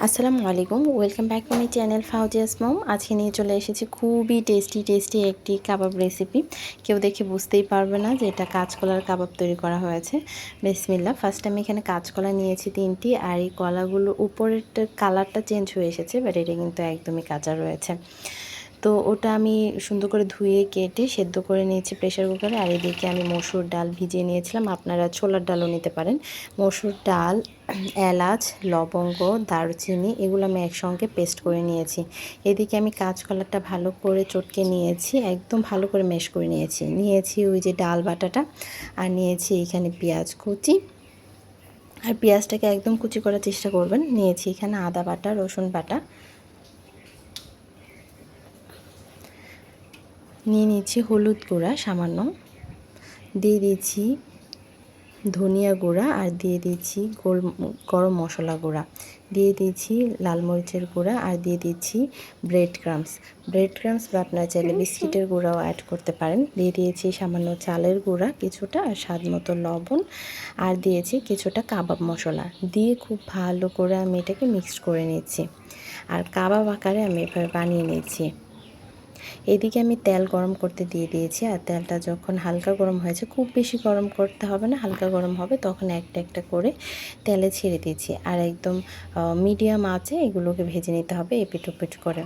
আসসালামু আলাইকুম, welcome back to my channel Fauzia's mom. আজকে নিয়ে চলে এসেছি খুবই টেস্টি একটি কাবাব রেসিপি। কেউ দেখে বুঝতেই পারবে না যে এটা কাঁচকলার কাবাব তৈরি করা হয়েছে। বিসমিল্লাহ। ফার্স্ট আমি এখানে কাঁচকলা নিয়েছি 3টি, আর এই কলাগুলোর উপরের কালারটা চেঞ্জ হয়ে এসেছে, বাট এটা কিন্তু একদমই কাঁচা রয়েছে। তো ওটা আমি সুন্দর করে ধুয়ে কেটে সেদ্ধ করে নিয়েছি প্রেশার কুকারে। আর এদিকে আমি মসুর ডাল ভিজিয়ে নিয়েছিলাম, আপনারা ছোলার ডালও নিতে পারেন। মসুর ডাল, এলাচ, লবঙ্গ, দারুচিনি এগুলো আমি একসঙ্গে পেস্ট করে নিয়েছি। এদিকে আমি কাঁচকলাটা ভালো করে চটকে নিয়েছি, একদম ভালো করে ম্যাশ করে নিয়েছি ওই যে ডাল বাটাটা। আর নিয়েছি এখানে পেঁয়াজ কুচি, আর পেঁয়াজটাকে একদম কুচি করার চেষ্টা করবেন। নিয়েছি এখানে আদা বাটা, রসুন বাটা, নিয়ে নিচ্ছি হলুদ গুঁড়া সামান্য, দিয়ে দিচ্ছি ধনিয়া গুঁড়া, আর দিয়ে দিচ্ছি গরম মশলা গুঁড়া, দিয়ে দিচ্ছি লাল মরিচের গুঁড়া, আর দিয়ে দিচ্ছি ব্রেড ক্রাম্স বা আপনারা চাইলে বিস্কিটের গুঁড়াও অ্যাড করতে পারেন। দিয়ে দিয়েছি সামান্য চালের গুঁড়া কিছুটা, আর স্বাদ মতো লবণ, আর দিয়েছি কিছুটা কাবাব মশলা। দিয়ে খুব ভালো করে আমি এটাকে মিক্সড করে নিচ্ছি, আর কাবাব আকারে আমি এভাবে বানিয়ে নিচ্ছি। এদিকে আমি তেল গরম করতে দিয়ে দিয়েছি, আর তেলটা যখন হালকা গরম হয়েছে, খুব বেশি গরম করতে হবে না, হালকা গরম হবে তখন একটা একটা করে তেলে ছেড়ে দিয়েছি। আর একদম মিডিয়াম আঁচে এগুলোকে ভেজে নিতে হবে এপিট ওপিট করে।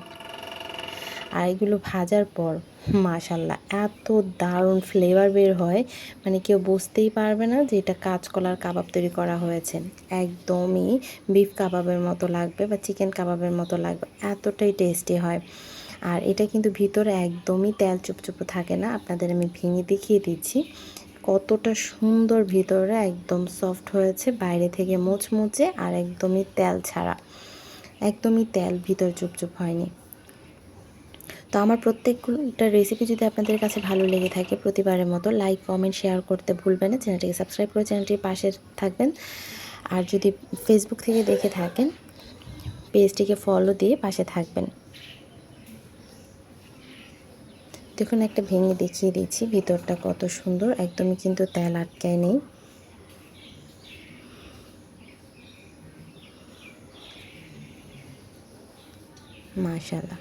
আর এগুলো ভাজার পর মাশাল্লাহ এত দারুণ ফ্লেভার বের হয়, মানে কেউ বুঝতেই পারবে না যে এটা কাঁচকলার কাবাব তৈরি করা হয়েছে। একদমই বিফ কাবাবের মতো লাগবে বা চিকেন কাবাবের মতো লাগবে, এতটাই টেস্টি হয়। আর এটা কিন্তু ভিতরে একদমই তেল চুপচুপে থাকে না, আপনাদের আমি ভেঙে দেখিয়ে দিচ্ছি কতটা সুন্দর ভিতরে একদম সফট হয়েছে, বাইরে থেকে মুচমুচে, আর একদমই তেল ছাড়া, একদমই তেল ভিতর চুপচুপ হয়নি। তো আমার প্রত্যেকটা রেসিপি যদি আপনাদের কাছে ভালো লেগে থাকে, প্রতিবারের মতো লাইক কমেন্ট শেয়ার করতে ভুলবেন না। চ্যানেলটিকে সাবস্ক্রাইব করে চ্যানেলটির পাশে থাকবেন। আর যদি ফেসবুক থেকে দেখে থাকেন, পেজটিকে ফলো দিয়ে পাশে থাকবেন। দেখুন একটা ভেঙে দেখিয়ে দিচ্ছি ভিতরটা কত সুন্দর, একদমই কিন্তু তেল আটকায় নেই। মাশাআল্লাহ।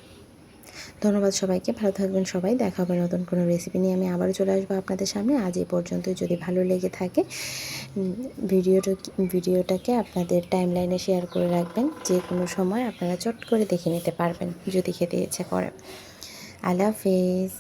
ধন্যবাদ সবাইকে, ভালো থাকবেন সবাই। দেখা হবে নতুন কোনো রেসিপি নিয়ে, আমি আবারও চলে আসবো আপনাদের সামনে। আজ এই পর্যন্তই। যদি ভালো লেগে থাকে ভিডিওটাকে আপনাদের টাইমলাইনে শেয়ার করে রাখবেন, যে কোনো সময় আপনারা চট করে দেখে নিতে পারবেন যদি খেতে ইচ্ছে করে। আল্লাহ হাফেজ।